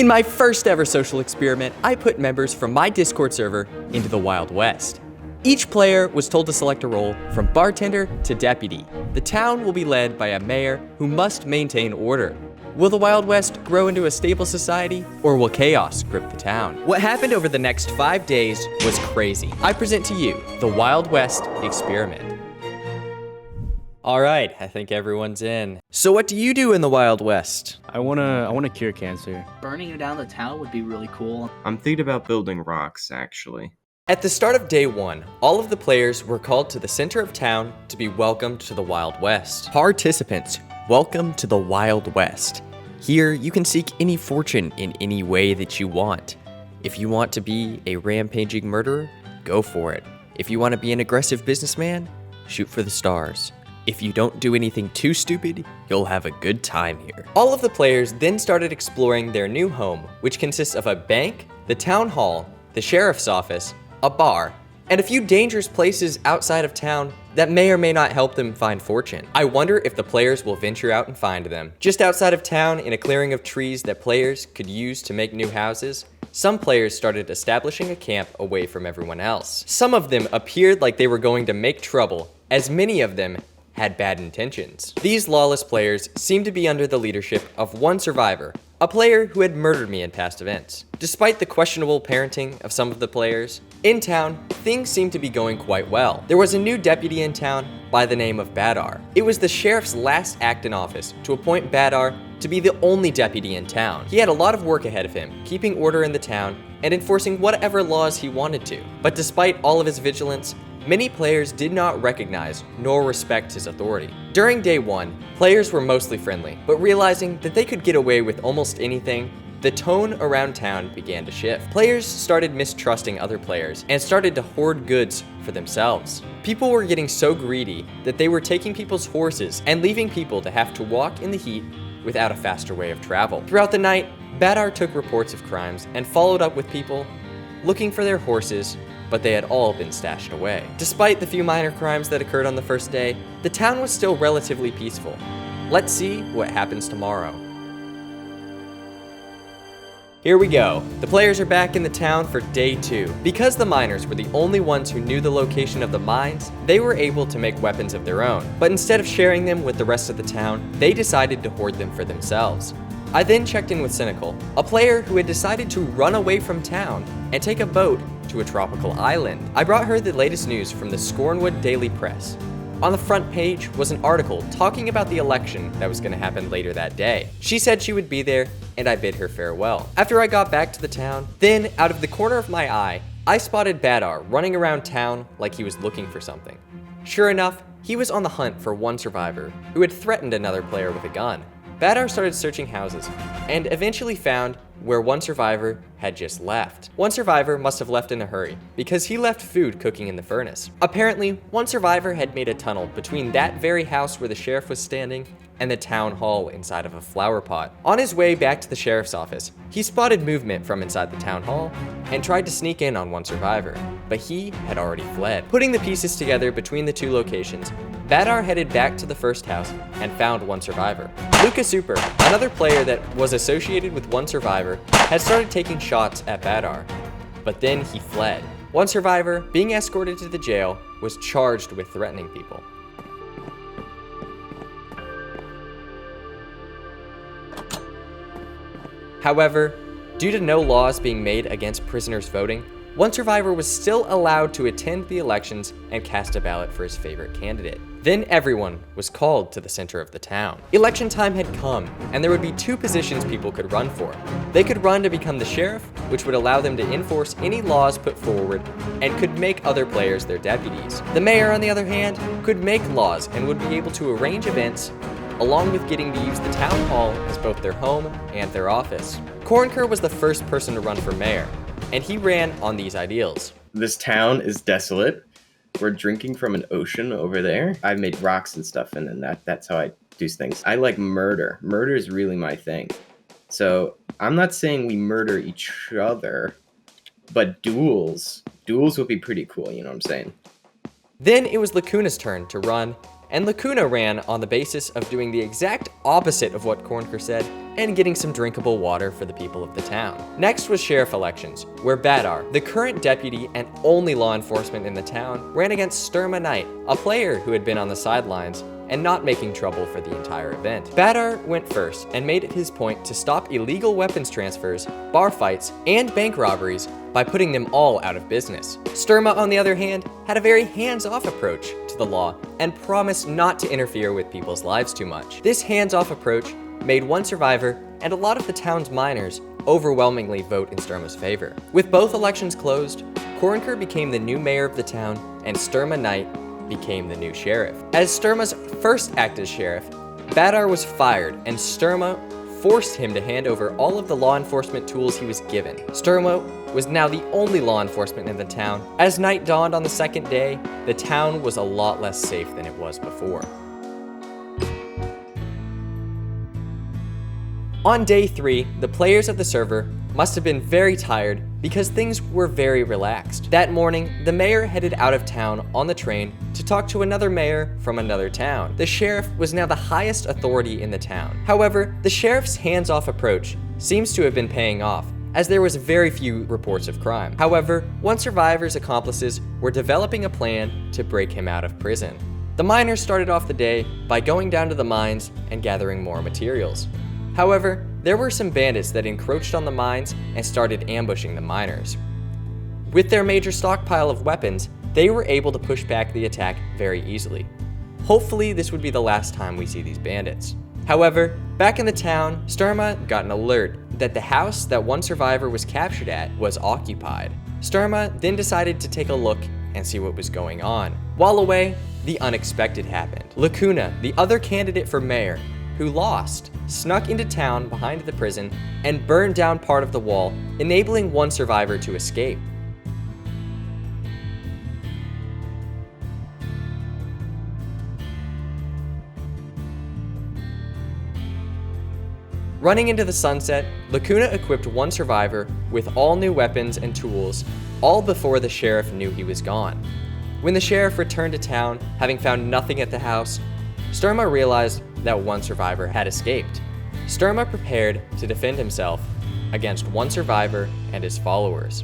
In my first ever social experiment, I put members from my Discord server into the Wild West. Each player was told to select a role from bartender to deputy. The town will be led by a mayor who must maintain order. Will the Wild West grow into a stable society, or will chaos grip the town? What happened over the next 5 days was crazy. I present to you the Wild West experiment. All right, I think everyone's in. So what do you do in the Wild West? I wanna cure cancer. Burning down the town would be really cool. I'm thinking about building rocks, actually. At the start of day 1, all of the players were called to the center of town to be welcomed to the Wild West. Participants, welcome to the Wild West. Here, you can seek any fortune in any way that you want. If you want to be a rampaging murderer, go for it. If you want to be an aggressive businessman, shoot for the stars. If you don't do anything too stupid, you'll have a good time here. All of the players then started exploring their new home, which consists of a bank, the town hall, the sheriff's office, a bar, and a few dangerous places outside of town that may or may not help them find fortune. I wonder if the players will venture out and find them. Just outside of town, in a clearing of trees that players could use to make new houses, some players started establishing a camp away from everyone else. Some of them appeared like they were going to make trouble, as many of them had bad intentions. These lawless players seemed to be under the leadership of one survivor, a player who had murdered me in past events. Despite the questionable parenting of some of the players, in town, things seemed to be going quite well. There was a new deputy in town by the name of Badar. It was the sheriff's last act in office to appoint Badar to be the only deputy in town. He had a lot of work ahead of him, keeping order in the town and enforcing whatever laws he wanted to. But despite all of his vigilance, many players did not recognize nor respect his authority. During day 1, players were mostly friendly, but realizing that they could get away with almost anything, the tone around town began to shift. Players started mistrusting other players and started to hoard goods for themselves. People were getting so greedy that they were taking people's horses and leaving people to have to walk in the heat without a faster way of travel. Throughout the night, Badar took reports of crimes and followed up with people looking for their horses, but they had all been stashed away. Despite the few minor crimes that occurred on the first day, the town was still relatively peaceful. Let's see what happens tomorrow. Here we go. The players are back in the town for day 2. Because the miners were the only ones who knew the location of the mines, they were able to make weapons of their own. But instead of sharing them with the rest of the town, they decided to hoard them for themselves. I then checked in with Cynical, a player who had decided to run away from town and take a boat to a tropical island. I brought her the latest news from the Scornwood Daily Press. On the front page was an article talking about the election that was going to happen later that day. She said she would be there, and I bid her farewell. After I got back to the town, then out of the corner of my eye, I spotted Badar running around town like he was looking for something. Sure enough, he was on the hunt for one survivor who had threatened another player with a gun. Badar started searching houses and eventually found where one survivor had just left. One survivor must have left in a hurry because he left food cooking in the furnace. Apparently, one survivor had made a tunnel between that very house where the sheriff was standing and the town hall inside of a flower pot. On his way back to the sheriff's office, he spotted movement from inside the town hall and tried to sneak in on one survivor, but he had already fled. Putting the pieces together between the two locations, Badar headed back to the first house and found one survivor. Luca Super, another player that was associated with one survivor, had started taking shots at Badar, but then he fled. One survivor, being escorted to the jail, was charged with threatening people. However, due to no laws being made against prisoners voting, one survivor was still allowed to attend the elections and cast a ballot for his favorite candidate. Then everyone was called to the center of the town. Election time had come, and there would be 2 positions people could run for. They could run to become the sheriff, which would allow them to enforce any laws put forward, and could make other players their deputies. The mayor, on the other hand, could make laws and would be able to arrange events, along with getting to use the town hall as both their home and their office. Cornker was the first person to run for mayor, and he ran on these ideals. This town is desolate. We're drinking from an ocean over there. I've made rocks and stuff, and then that's how I do things. I like murder. Murder is really my thing. So I'm not saying we murder each other, but duels would be pretty cool, you know what I'm saying? Then it was Lacuna's turn to run, and Lacuna ran on the basis of doing the exact opposite of what Cornker said and getting some drinkable water for the people of the town. Next was sheriff elections, where Badar, the current deputy and only law enforcement in the town, ran against Sturma Knight, a player who had been on the sidelines and not making trouble for the entire event. Badar went first and made it his point to stop illegal weapons transfers, bar fights, and bank robberies by putting them all out of business. Sturma, on the other hand, had a very hands-off approach to the law and promised not to interfere with people's lives too much. This hands-off approach made one survivor and a lot of the town's miners overwhelmingly vote in Sturma's favor. With both elections closed, Cornker became the new mayor of the town and Sturma Knight became the new sheriff. As Sturma's first act as sheriff, Badar was fired and Sturma forced him to hand over all of the law enforcement tools he was given. Sturma was now the only law enforcement in the town. As night dawned on the second day, the town was a lot less safe than it was before. On day 3, the players of the server must have been very tired because things were very relaxed. That morning, the mayor headed out of town on the train to talk to another mayor from another town. The sheriff was now the highest authority in the town. However, the sheriff's hands-off approach seems to have been paying off, as there was very few reports of crime. However, one survivor's accomplices were developing a plan to break him out of prison. The miners started off the day by going down to the mines and gathering more materials. However, there were some bandits that encroached on the mines and started ambushing the miners. With their major stockpile of weapons, they were able to push back the attack very easily. Hopefully, this would be the last time we see these bandits. However, back in the town, Sturma got an alert that the house that one survivor was captured at was occupied. Sturma then decided to take a look and see what was going on. While away, the unexpected happened. Lacuna, the other candidate for mayor, who lost, snuck into town behind the prison and burned down part of the wall, enabling one survivor to escape. Running into the sunset, Lacuna equipped one survivor with all new weapons and tools, all before the sheriff knew he was gone. When the sheriff returned to town, having found nothing at the house, Sturma realized that one survivor had escaped. Sturma prepared to defend himself against one survivor and his followers.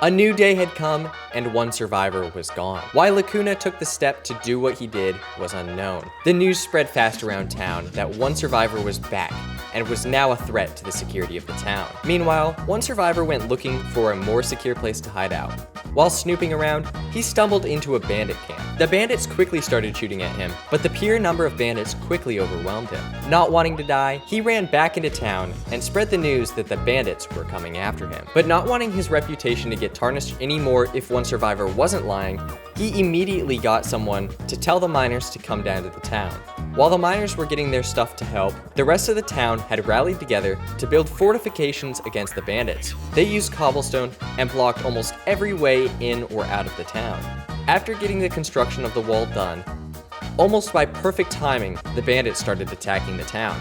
A new day had come and one survivor was gone. Why Lacuna took the step to do what he did was unknown. The news spread fast around town that one survivor was back and was now a threat to the security of the town. Meanwhile, one survivor went looking for a more secure place to hide out. While snooping around, he stumbled into a bandit camp. The bandits quickly started shooting at him, but the pure number of bandits quickly overwhelmed him. Not wanting to die, he ran back into town and spread the news that the bandits were coming after him. But not wanting his reputation to get tarnished anymore if one survivor wasn't lying, he immediately got someone to tell the miners to come down to the town. While the miners were getting their stuff to help, the rest of the town had rallied together to build fortifications against the bandits. They used cobblestone and blocked almost every way in or out of the town. After getting the construction of the wall done, almost by perfect timing, the bandits started attacking the town.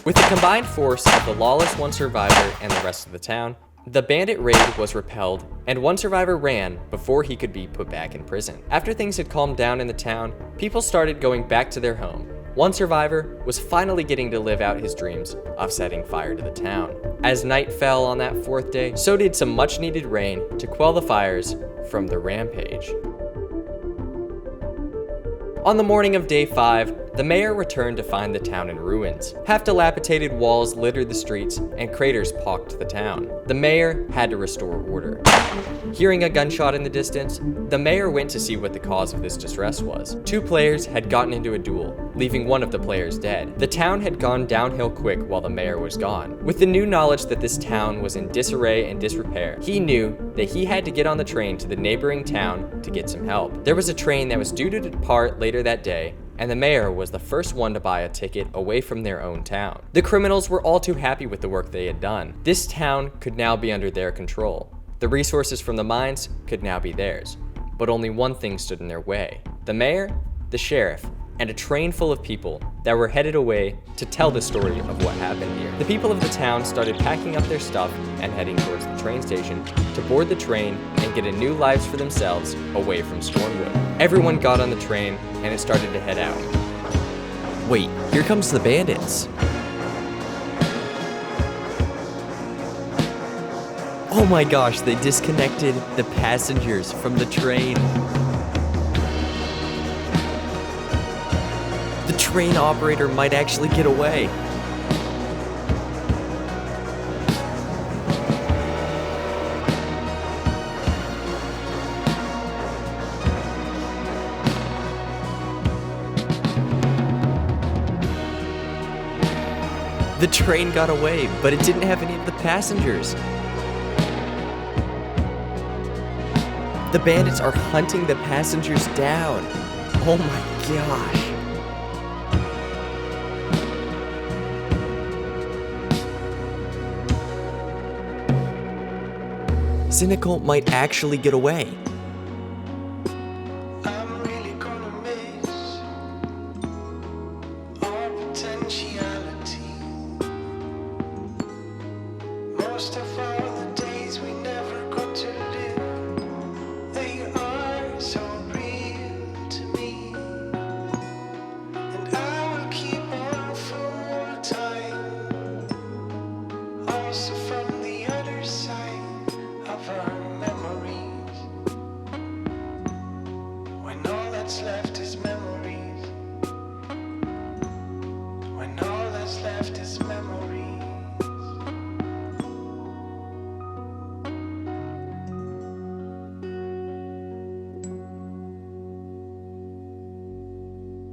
With the combined force of the lawless one survivor and the rest of the town, the bandit raid was repelled, and one survivor ran before he could be put back in prison. After things had calmed down in the town, people started going back to their home. One survivor was finally getting to live out his dreams of setting fire to the town. As night fell on that fourth day, so did some much-needed rain to quell the fires from the rampage. On the morning of day 5, the mayor returned to find the town in ruins. Half-dilapidated walls littered the streets, and craters pocked the town. The mayor had to restore order. Hearing a gunshot in the distance, the mayor went to see what the cause of this distress was. Two players had gotten into a duel, leaving one of the players dead. The town had gone downhill quick while the mayor was gone. With the new knowledge that this town was in disarray and disrepair, he knew that he had to get on the train to the neighboring town to get some help. There was a train that was due to depart later that day, and the mayor was the first one to buy a ticket away from their own town. The criminals were all too happy with the work they had done. This town could now be under their control. The resources from the mines could now be theirs. But only one thing stood in their way: the mayor, the sheriff, and a train full of people that were headed away to tell the story of what happened here. The people of the town started packing up their stuff and heading towards the train station to board the train and get a new lives for themselves away from Stormwood. Everyone got on the train and it started to head out. Wait, here comes the bandits. Oh my gosh, they disconnected the passengers from the train. The train operator might actually get away. The train got away, but it didn't have any of the passengers. The bandits are hunting the passengers down. Oh my gosh. Cynical might actually get away. I'm really gonna miss our potentiality. Most of all the days we never got to live, they are so real to me. And I will keep on for more time, also from the other side of our memories. When all that's left is memories. When all that's left is